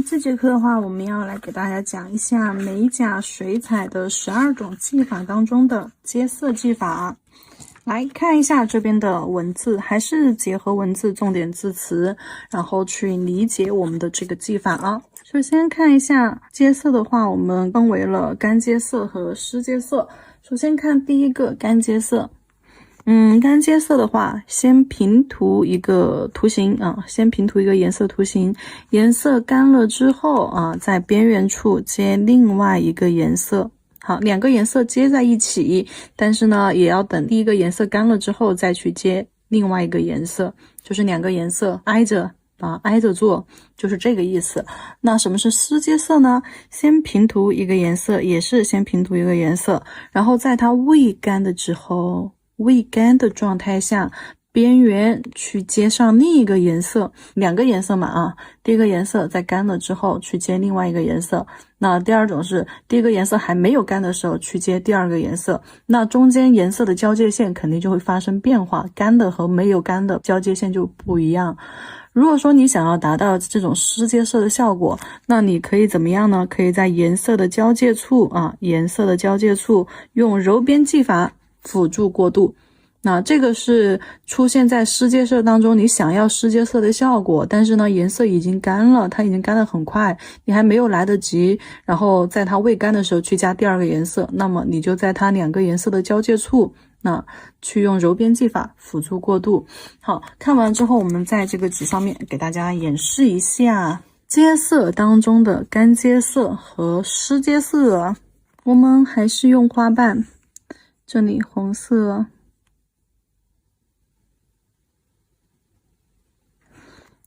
这节课的话，我们要来给大家讲一下美甲水彩的12种技法当中的接色技法。来看一下这边的文字，还是结合文字重点字词，然后去理解我们的这个技法啊。首先看一下接色的话，我们分为了干接色和湿接色。首先看第一个干接色。干接色的话，先平涂一个图形啊，先平涂一个颜色图形，颜色干了之后啊，在边缘处接另外一个颜色。好，两个颜色接在一起，但是呢，也要等第一个颜色干了之后再去接另外一个颜色，就是两个颜色挨着做，就是这个意思。那什么是湿接色呢？先平涂一个颜色，也是先平涂一个颜色，然后在它未干的之后，未干的状态下，边缘去接上另一个颜色，两个颜色嘛啊，第一个颜色在干了之后去接另外一个颜色。那第二种是第一个颜色还没有干的时候去接第二个颜色，那中间颜色的交界线肯定就会发生变化，干的和没有干的交界线就不一样。如果说你想要达到这种湿接色的效果，那你可以怎么样呢？可以在颜色的交界处用揉边技法辅助过渡。那这个是出现在湿接色当中，你想要湿接色的效果，但是呢颜色已经干了，它已经干得很快，你还没有来得及，然后在它未干的时候去加第二个颜色，那么你就在它两个颜色的交界处那去用揉边技法辅助过渡。好，看完之后我们在这个纸上面给大家演示一下接色当中的干接色和湿接色。我们还是用花瓣，这里红色，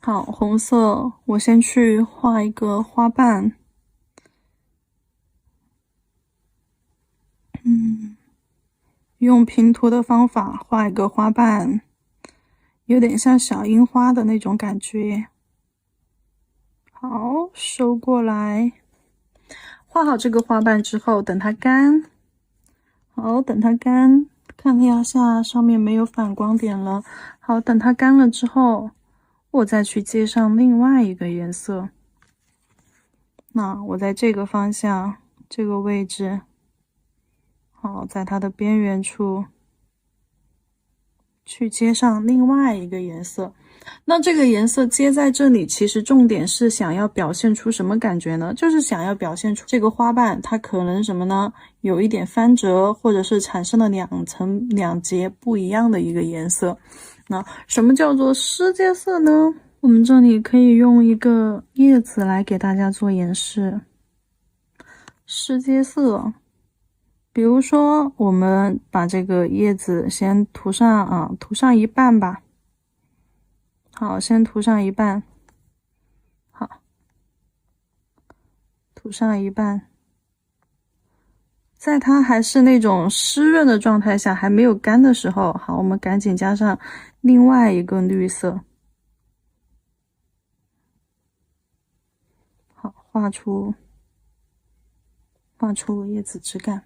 好，红色我先去画一个花瓣，用平涂的方法画一个花瓣，有点像小樱花的那种感觉。好，收过来。画好这个花瓣之后，等它干。好，等它干，看一下上面没有反光点了。好，等它干了之后，我再去接上另外一个颜色。那我在这个方向，这个位置，好，在它的边缘处去接上另外一个颜色。那这个颜色接在这里，其实重点是想要表现出什么感觉呢？就是想要表现出这个花瓣它可能什么呢？有一点翻折，或者是产生了两节不一样的一个颜色。那什么叫做湿接色呢？我们这里可以用一个叶子来给大家做演示。湿接色，比如说我们把这个叶子先涂上一半吧。好，先涂上一半。好，涂上一半。在它还是那种湿润的状态下，还没有干的时候，好，我们赶紧加上另外一个绿色。好，画出叶子枝干。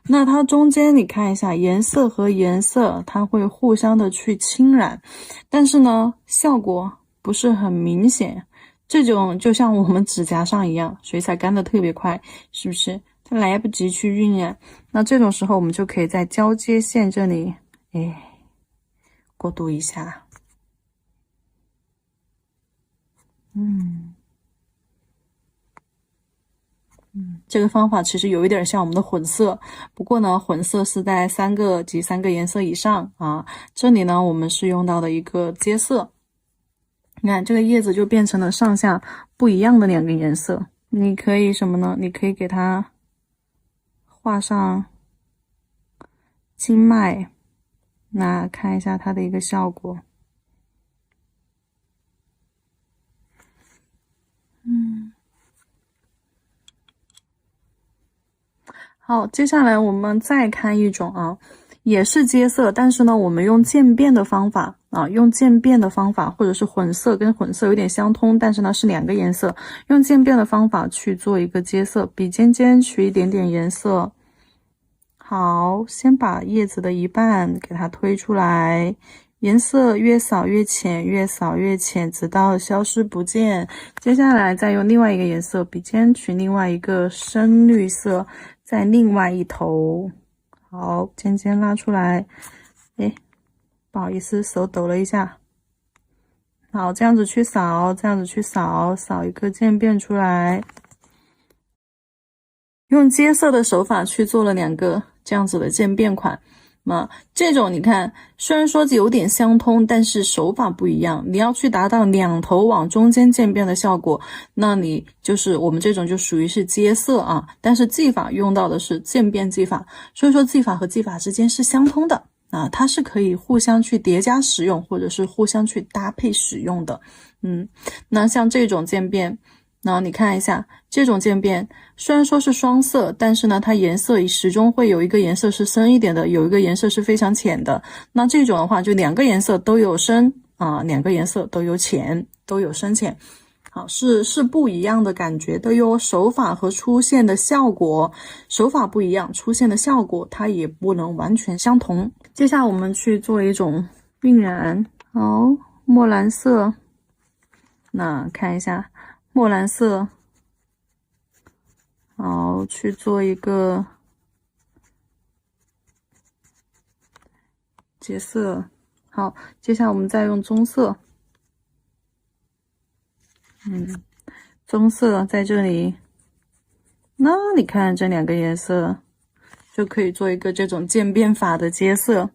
那它中间你看一下，颜色和颜色它会互相的去侵染，但是呢效果不是很明显。这种就像我们指甲上一样，水彩干的特别快，是不是它来不及去晕染？那这种时候我们就可以在交接线这里过渡一下。这个方法其实有一点像我们的混色，不过呢，混色是在3个颜色以上啊。这里呢，我们是用到的一个接色。你看这个叶子就变成了上下不一样的两个颜色。你可以什么呢？你可以给它画上经脉，那看一下它的一个效果。好，接下来我们再看一种啊，也是接色，但是呢，我们用渐变的方法啊，用渐变的方法，或者是混色，跟混色有点相通，但是呢是两个颜色，用渐变的方法去做一个接色，笔尖尖取一点点颜色。好，先把叶子的一半给它推出来，颜色越扫越浅，越扫越浅，直到消失不见。接下来再用另外一个颜色笔尖取另外一个深绿色，在另外一头。好，尖尖拉出来。诶，不好意思，手抖了一下。好，这样子去扫，这样子去扫，扫一个渐变出来。用接色的手法去做了2个这样子的渐变款。这种你看，虽然说有点相通，但是手法不一样。你要去达到2头往中间渐变的效果，那你就是我们这种就属于是接色啊，但是技法用到的是渐变技法，所以说技法和技法之间是相通的啊，它是可以互相去叠加使用，或者是互相去搭配使用的。那像这种渐变，那你看一下这种渐变，虽然说是双色，但是呢它颜色始终会有一个颜色是深一点的，有一个颜色是非常浅的。那这种的话就2个颜色都有深啊，2个颜色都有浅，都有深浅。好，是不一样的感觉的哟，手法和出现的效果，手法不一样，出现的效果它也不能完全相同。接下来我们去做一种晕染。好，墨蓝色，那看一下墨蓝色，好，去做一个结色。好，接下来我们再用棕色，棕色在这里，那你看这2个颜色就可以做一个这种渐变法的接色，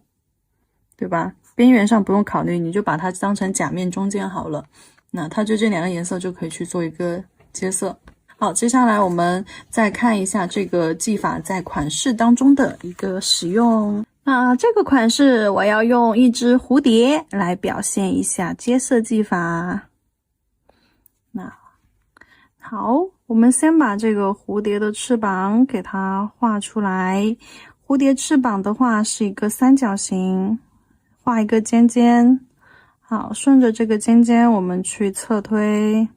对吧？边缘上不用考虑，你就把它当成假面中间好了。那它就这2个颜色就可以去做一个接色。好，接下来我们再看一下这个技法在款式当中的一个使用。那这个款式我要用一只蝴蝶来表现一下接色技法。那好，我们先把这个蝴蝶的翅膀给它画出来。蝴蝶翅膀的话是一个三角形，画一个尖尖。好，顺着这个尖尖我们去侧推。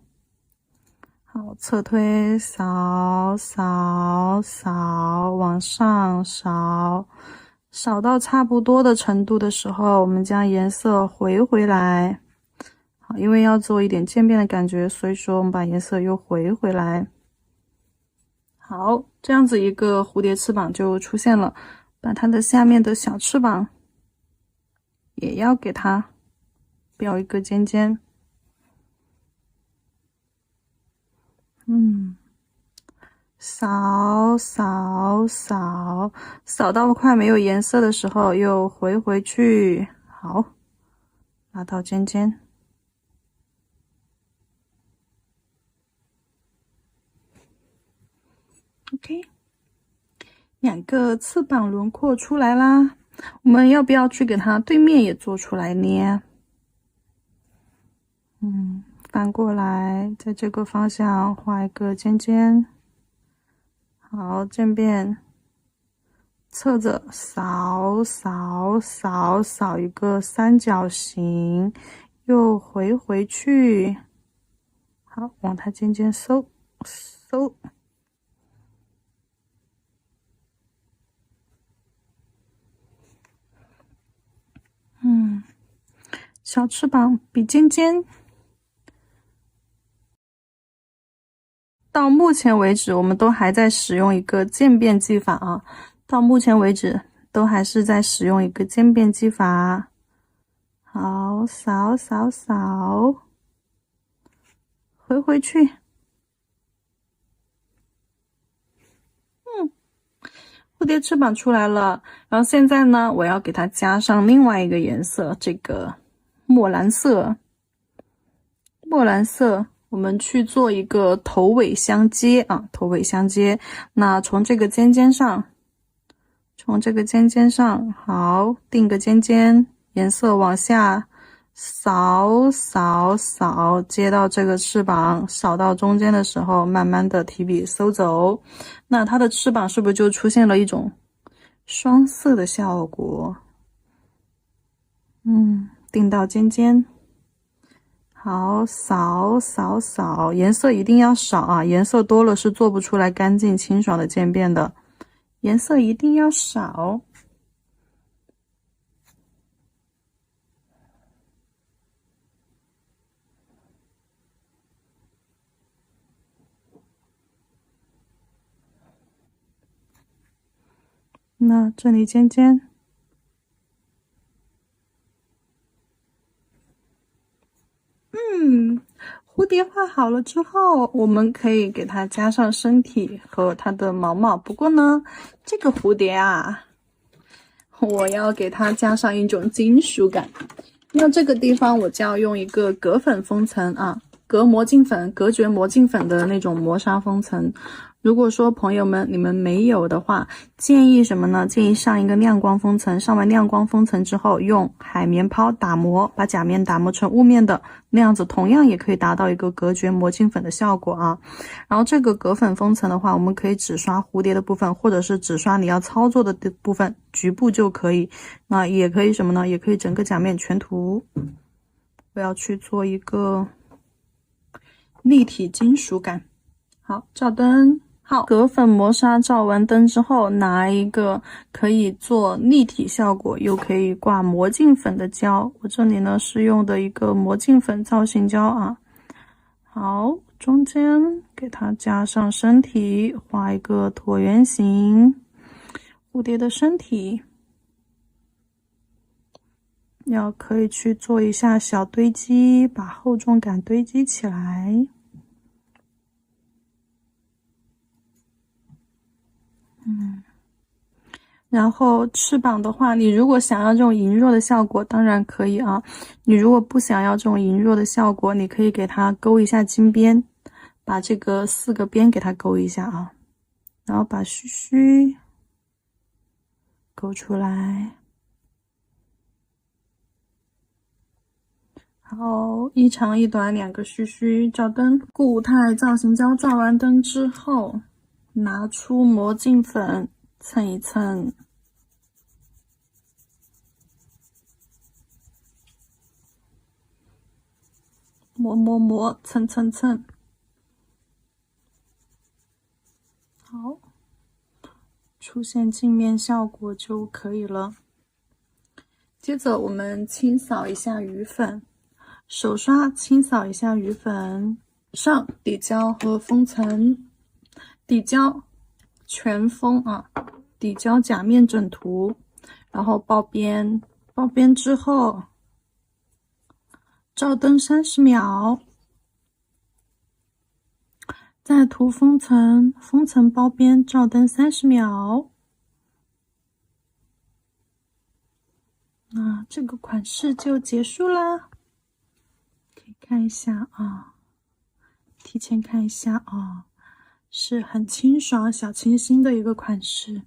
好，侧推，扫扫扫，往上扫，扫到差不多的程度的时候，我们将颜色回来。好，因为要做一点渐变的感觉，所以说我们把颜色又回来。好，这样子一个蝴蝶翅膀就出现了。把它的下面的小翅膀也要给它标一个尖尖。扫扫扫，扫到快没有颜色的时候又回去。好，拉到尖尖。OK， 2个翅膀轮廓出来啦。我们要不要去给它对面也做出来呢？翻过来，在这个方向画一个尖尖。好，渐变，侧着扫扫扫，扫一个三角形，又回去。好，往它尖尖收。小翅膀比尖尖。到目前为止，我们都还在使用一个渐变技法啊。到目前为止，都还是在使用一个渐变技法。好，扫扫扫，回去。蝴蝶翅膀出来了。然后现在呢，我要给它加上另外一个颜色，这个墨蓝色。墨蓝色。我们去做一个头尾相接啊，头尾相接。那从这个尖尖上，好，定个尖尖，颜色往下扫扫扫，接到这个翅膀，扫到中间的时候，慢慢的提笔收走。那它的翅膀是不是就出现了一种双色的效果？定到尖尖。好，扫扫扫，颜色一定要少啊，颜色多了是做不出来干净清爽的渐变的，颜色一定要少。那这里尖尖。蝴蝶画好了之后，我们可以给它加上身体和它的毛毛。不过呢，这个蝴蝶啊，我要给它加上一种金属感。那这个地方我就要用一个隔粉封层啊，隔魔镜粉、隔绝魔镜粉的那种磨砂封层。如果说朋友们你们没有的话，建议什么呢？建议上一个亮光封层，上完亮光封层之后，用海绵抛打磨，把甲面打磨成雾面的，那样子同样也可以达到一个隔绝魔镜粉的效果啊。然后这个隔粉封层的话，我们可以只刷蝴蝶的部分，或者是只刷你要操作的部分，局部就可以。那也可以什么呢？也可以整个甲面全涂。我要去做一个立体金属感。好，照灯。好，隔粉磨砂照完灯之后，拿一个可以做立体效果又可以挂魔镜粉的胶，我这里呢是用的一个魔镜粉造型胶啊。好，中间给它加上身体，画一个椭圆形蝴蝶的身体，要可以去做一下小堆积，把厚重感堆积起来。然后翅膀的话，你如果想要这种莹若的效果，当然可以啊。你如果不想要这种莹若的效果，你可以给它勾一下金边，把这个4个边给它勾一下啊。然后把须须勾出来。好，一长一短2个须须，照灯。固态造型胶照完灯之后，拿出魔镜粉蹭一蹭。磨，蹭蹭蹭。好，出现镜面效果就可以了。接着我们清扫一下余粉，手刷清扫一下余粉，上底胶和封层，底胶全封啊，底胶甲面整涂，然后爆边，爆边之后照灯30秒，再涂封层，封层包边，照灯30秒。那这个款式就结束啦，可以看一下啊，提前看一下啊，是很清爽、小清新的一个款式。